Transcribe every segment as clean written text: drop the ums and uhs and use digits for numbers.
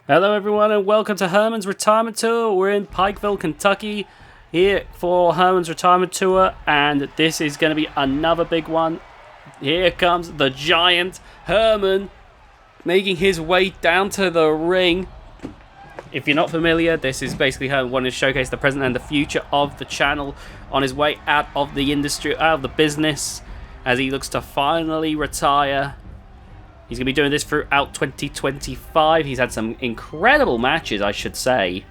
Hello everyone and welcome to Herman's Retirement Tour. We're in Pikeville, Kentucky here for Herman's Retirement Tour, and this is going to be another big one. Here comes the giant Herman making his way down to the ring. If you're not familiar, this is basically Herman wanting to showcase the present and the future of the channel on his way out of the industry, out of the business, as he looks to finally retire. He's going to be doing this throughout 2025. He's had some incredible matches, I should say.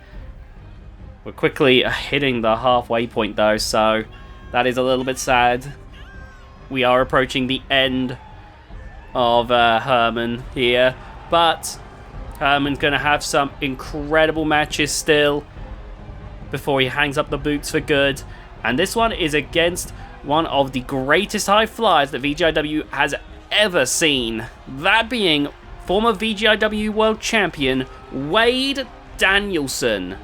We're quickly hitting the halfway point, though, so that is a little bit sad. We are approaching the end of Herman here, but Herman's going to have some incredible matches still before he hangs up the boots for good. And this one is against one of the greatest high flyers that VGIW has ever seen, that being former VGIW World Champion Wade Danielson.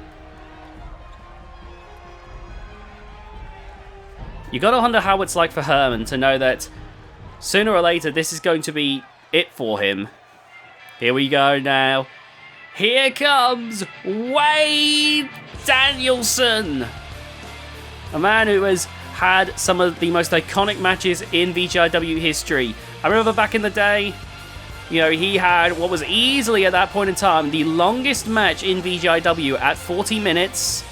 You gotta wonder how it's like for Herman to know that sooner or later this is going to be it for him. Here we go now. Here comes Wade Danielson, a man who has had some of the most iconic matches in VGIW history. I remember back in the day, you know, he had what was easily at that point in time the longest match in VGIW at 40 minutes.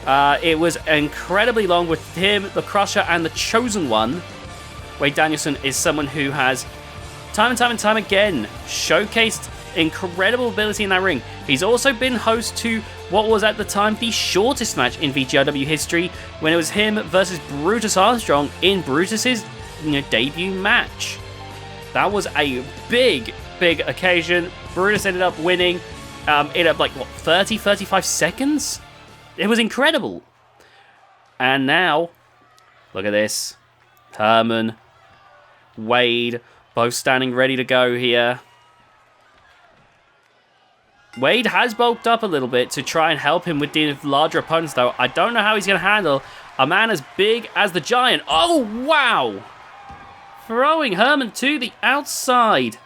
It was incredibly long with him, the Crusher, and the Chosen One. Wade Danielson is someone who has time and time again showcased incredible ability in that ring. He's also been host to what was at the time the shortest match in VGIW history, when it was him versus Brutus Armstrong in Brutus's debut match. That was a big occasion. Brutus ended up winning in like, 35 seconds? It was incredible. And now, look at this. Herman, Wade, both standing ready to go here. Wade has bulked up a little bit to try and help him with the larger opponents, though. I don't know how he's going to handle a man as big as the Giant. Oh, wow! Throwing Herman to the outside.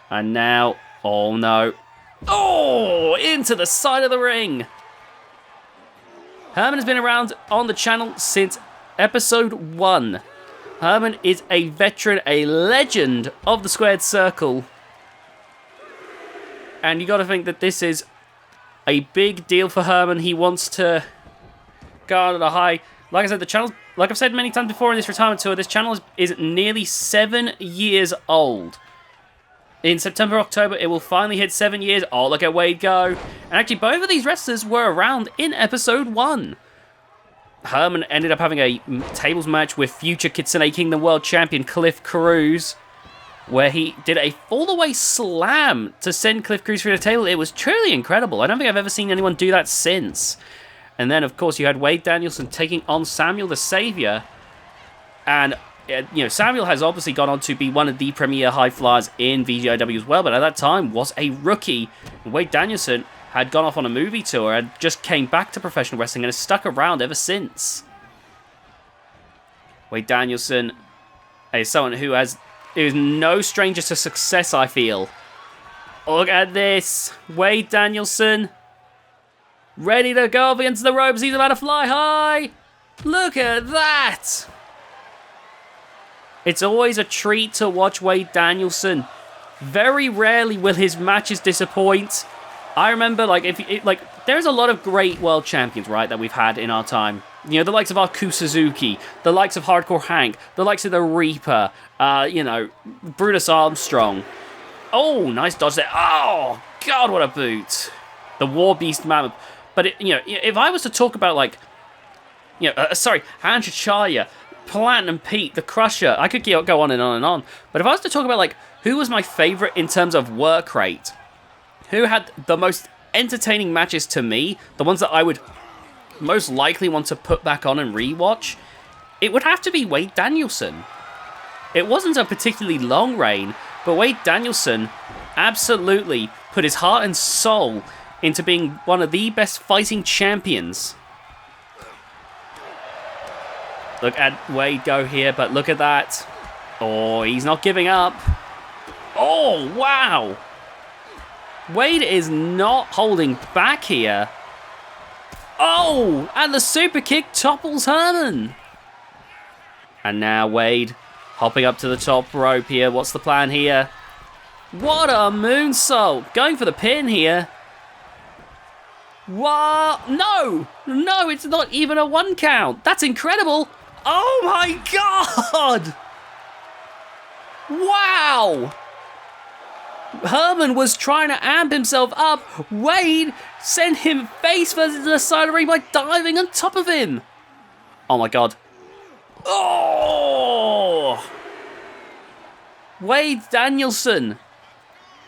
And now, oh no. Oh, into the side of the ring. Herman has been around on the channel since episode 1. Herman is a veteran, a legend of the squared circle. And you got to think that this is a big deal for Herman. He wants to go out at a high. Like I said, the channel, like I've said many times before in this retirement tour, this channel is nearly 7 years old. In September, October, it will finally hit 7 years. Oh, look at Wade go. And actually, both of these wrestlers were around in episode 1. Herman ended up having a tables match with future Kitsune Kingdom World Champion Cliff Cruz, where he did a fall-away slam to send Cliff Cruz through the table. It was truly incredible. I don't think I've ever seen anyone do that since. And then, of course, you had Wade Danielson taking on Samuel the Savior. And, Samuel has obviously gone on to be one of the premier high flyers in VGIW as well, but at that time was a rookie. Wade Danielson had gone off on a movie tour and just came back to professional wrestling and has stuck around ever since. Wade Danielson is someone who is no stranger to success, I feel. Look at this. Wade Danielson, ready to go up against the ropes. He's about to fly high. Look at that. It's always a treat to watch Wade Danielson. Very rarely will his matches disappoint. I remember, there's a lot of great world champions, right, that we've had in our time. The likes of Aku Suzuki, the likes of Hardcore Hank, the likes of the Reaper, Brutus Armstrong. Oh, nice dodge there. Oh, God, what a boot. The Warbeast Mammoth. But, if I was to talk about, Hanchachaya, Platinum Pete, the Crusher, I could go on and on and on. But if I was to talk about, who was my favorite in terms of work rate, who had the most entertaining matches to me, the ones that I would most likely want to put back on and rewatch, it would have to be Wade Danielson. It wasn't a particularly long reign, but Wade Danielson absolutely put his heart and soul into being one of the best fighting champions. Look at Wade go here, but look at that. Oh, he's not giving up. Oh, wow. Wade is not holding back here. Oh, and the super kick topples Herman. And now Wade hopping up to the top rope here. What's the plan here? What a moonsault. Going for the pin here. What? No, it's not even a 1 count. That's incredible. Oh my God. Wow. Herman was trying to amp himself up. Wade sent him face first into the side of the ring by diving on top of him. Oh my God. Oh! Wade Danielson,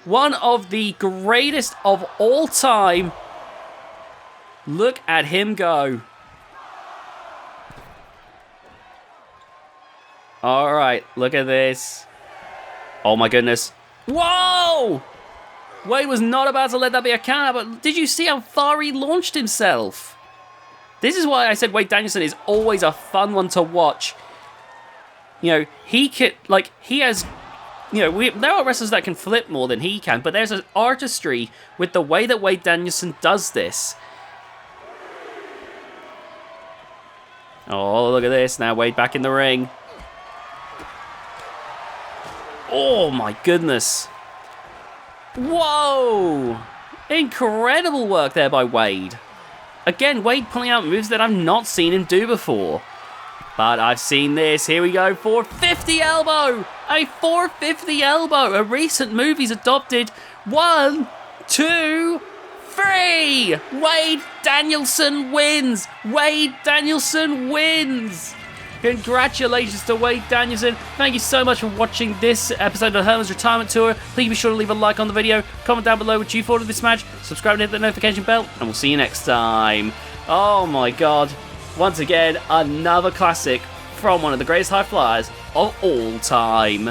one of the greatest of all time. Look at him go. All right, look at this. Oh my goodness. Whoa! Wade was not about to let that be a count, but did you see how far he launched himself? This is why I said Wade Danielson is always a fun one to watch. You know, he has, you know, there are wrestlers that can flip more than he can, but there's an artistry with the way that Wade Danielson does this. Oh, look at this. Now Wade back in the ring. Oh my goodness. Whoa! Incredible work there by Wade. Again, Wade pulling out moves that I've not seen him do before. But I've seen this. Here we go. 450 elbow. A 450 elbow. A recent move he's adopted. 1, 2, 3. Wade Danielson wins. Wade Danielson wins. Congratulations to Wade Danielson. Thank you so much for watching this episode of Herman's Retirement Tour. Please be sure to leave a like on the video, comment down below what you thought of this match, subscribe and hit the notification bell, and we'll see you next time. Oh my God. Once again, another classic from one of the greatest high flyers of all time.